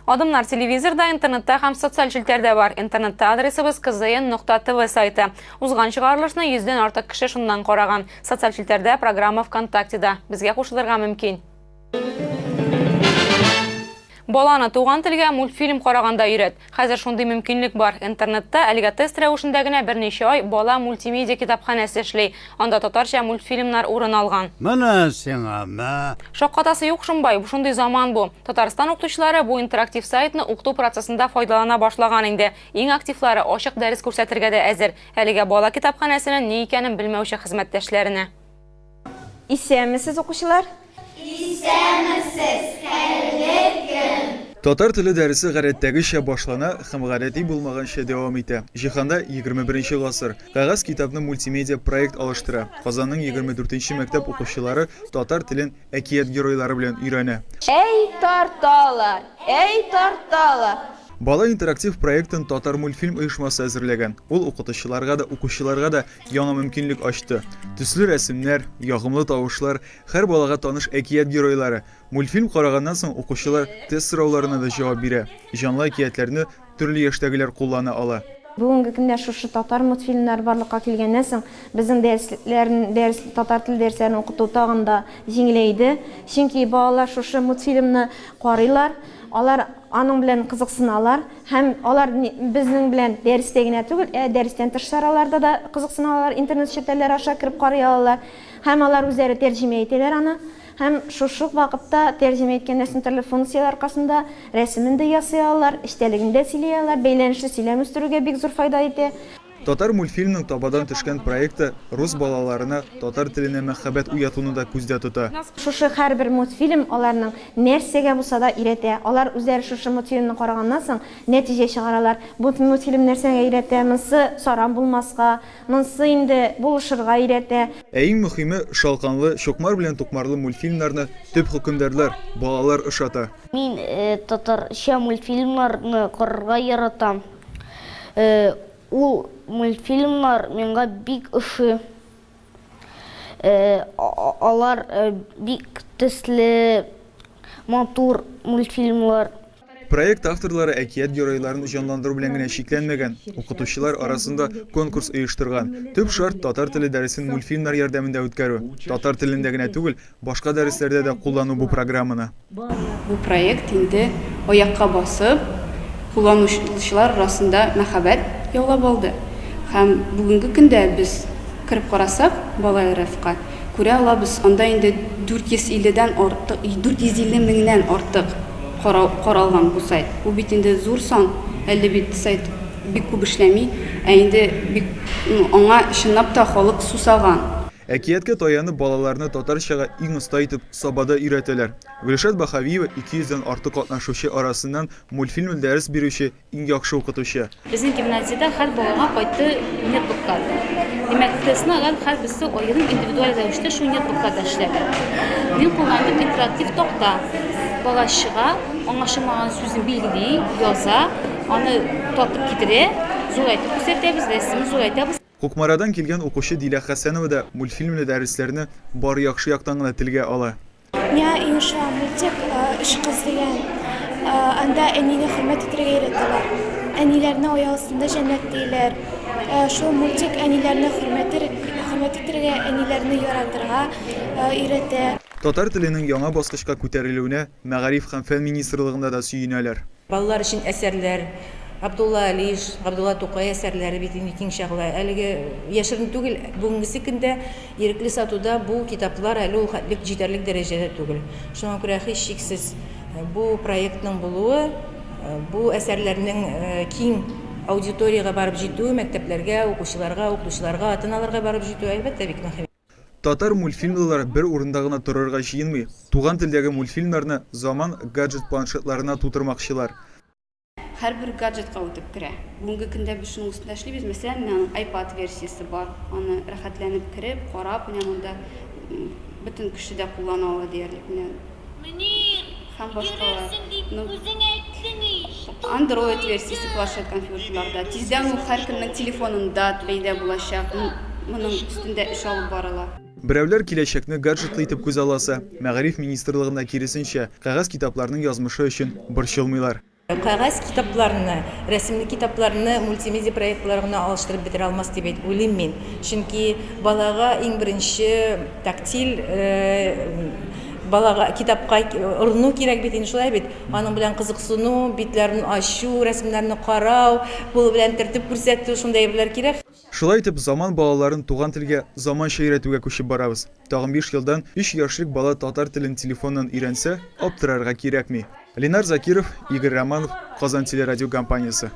Adımlar televizorda, internetdə həm sosial şiltlərdə var. İnternetdə adresimiz kzn.tv saytı. Uzğan çıxarılışını 100-dən artıq kişi şundan qorağan. Sosial şiltlərdə proqramı VKontakte'da. Bizə qoşulurğa mümkün. Balаны туган телгә мультфильм караганда өйрәт. Хәзер шундый мөмкинлек бар. Интернетта әлегә тест рәвешендә генә берничә ай бала мультимедиа китапханәсе эшли. Анда татарча мультфильмнар урын алган. Менә сиңа. Шаккатасы юк шунбай, шундый заман бу. Татарстан укытучылары бу интерактив сайтны укыту процессында файдалана башлаган инде. Иң активлары ачык дәрес күрсәтергә дә әзер. Әлегә бала китапханәсенең ни икәнен белмәүче хезмәттәшләренә. Исәнмесез укучылар? İstemezsiz, Татар теле дәресе гадәттәгечә башлана һәм гадәти булмаганча дәвам итә. Җиһанда 21 гасыр кагаз китапны мультимедиа проект алыштыра. Казанның 24-нче мәктәп укучылары татар телен әкият геройлары белән өйрәнә. Эй тарталар, эй тарталар. Бала интерактив проектын татар мультфильм оешмасы әзерләгән. Ул укытучыларга да, укучыларга да яңа мөмкинлек ачты. Төсле рәсемнәр, ягымлы тавышлар, һәр балага таныш әкият геройлары. Мультфильм караганнан соң укучылар тест сорауларына да җавап бирә. Җанлы әкиятләрне төрле яшьтәгеләр куллана ала. Бүгенге көндә шушы татар мультфильмнар барлыкка килгәннән соң безнең татар тел дәресләрен укыту тагын да җиңеләйде. Чөнки балалар шушы мультфильмны карыйлар, алар аның белән кызыксыналар һәм алар безнең белән дәрестә генә түгел, дәрестән тыш сараларда да кызыксыналар, интернет шәкелләре аша кирип карый алалар һәм алар үзләре тәрҗемә итәләр аны. Һәм шушы вакытта тәрҗемә иткән нәрсәне төрле функциялар аркасында рәсемен дә ясый алалар, эчтәлеген дә сөйли алалар, бәйләнешле сөйләм үстерүгә бик зур файда итә. Татар мультфильмның табадан төшкән проекты рус балаларына татар теленә мәхәббәт уятуны да күздә тота. Шушы һәрбер мультфильм аларның нәрсәгә булса да өйрәтә. Алар үзләре шушы мультфильмны караганнан соң нәтиҗә чыгаралар. Бу мультфильм нәрсәгә өйрәтә? Монсы саран булмаска, монсы инде булышырга өйрәтә. Иң мөһиме шалканлы, чукмар белән тукмарлы мультфильмнарны төп хөкемдарлар, балалар ошата. Мин татарча мультфильмнарны карарга яратам. Ул мультфильмнар миңа бик ошый. Алар бик төсле матур мультфильмлар. Проект авторлары әкият геройларын җанландыру белән генә шикләнмәгән. Укытучылар арасында конкурс оештырган. Төп шарт татар теле дәресен мультфильмнар ярдәмендә үткәрү. Татар телендә генә түгел, башка дәресләрдә дә куллану бу программаны. Бу проект инде аякка басып, кулланучылар арасында мәхәббәт яулап алды. Һәм бүгенге көндә без кирип карасак, бала РФка күрә алабыз, анда инде 450 меңнән артык каралган бу сайт. Бу бит инде зур сан, әле бит сайт бик күп эшләми, инде бик аңа чынлап та халык сусаган. Әкияткә таянып балаларны татарчага иң оста итеп сабада өйрәтәләр. Гөлшат Бахавиева 200-дән артык катнашучы арасыннан мультфильм дәрес бирүче иң яхшы укытучы. Безнең гимназиядә һәр балага кайтты нетбукка. Димәк, тестны алган һәр берсе аерым индивидуаль рәвештә шул нетбукка эшләгән. Мин кулландым интерактив токта. Бала чыга, аңлашылмаган сүзен билгели, яза, аны татып китерә, зурайтып күрсәтәбез, рәсемен зурайтабыз. Кукмарадан килгән укучы Дилә Хәсәнова да мультфильмлы дәресләрне бар яхшы яктан гына телгә ала. Миңа иң ошаган мультик «Өч кыз» дигән. Анда әнине хөрмәт итәргә өйрәтәләр. Әниләрне аяк астында җәннәт диләр. Шул мультик әниләрне хөрмәт итәргә, әниләрне яратырга өйрәтә. Татар теленең яңа баскычка күтәрелүенә Мәгариф һәм фән министрлыгында да сөенәләр. Балалар өчен әсәрләр Абдулла Алиш, Абдулла Тукай әсәрләре бит инде киң чагыла. Әлеге яшерен түгел, бүгенге көндә ирекле сатуда бу китаплар әле ул бик җитәрлек дәрәҗәдә түгел. Шуңа күрә һичшиксез бу проектның булуы, бу әсәрләрнең киң аудиторияга барып җитү, мәктәпләргә, укучыларга, ата-аналарга барып җитү әлбәттә бик мөһим. Татар мультфильмлары бер урында гына торырга җыенмый. Туган телдәге мультфильмнарны заман гаджет планшетларына тутырмакчылар. Һәр бер гаджетка үтеп керә. Бүгенге көндә без шуның өстендә эшлибез. Мәсәлән, менә iPad версиясе бар. Аны рәхәтләнеп кирип, карап, менә монда бөтен кеше дә куллана ала диярлек. Һәм башкалар. Android версиясе планшет компьютерларда. Тиздән ул һәр кемнең телефонында пәйда булачак. Моның өстендә эш алып барыла. Берәүләр киләчәкне гаджетлы итеп күз аласа, Мәгариф министрлыгына киресенчә, кагаз китапларның язмышы өчен борчылмыйлар. Кагаз китапларны, рәсемле китапларны мультимедиа проектларына алыштырып бетерә алмас дип уйлыйм мин. Чөнки балага иң беренче тактиль балага китапка урыну кирәк бит инде шулай бит. Аның белән кызыксыну, битләрен ачу, рәсемнәрне карау, кулы белән төртеп күрсәтү, шундай берләр кирәк. Шулай итеп, заман балаларын туган телгә заманча өйрәтүгә күчеп барабыз. Тагын 5 елдан 3 яшьлек бала татар телен телефоннан өйрәнсә, аптырарга кирәкми. Ленар Закиров, Игорь Романов, Казан телерадиокомпаниясе.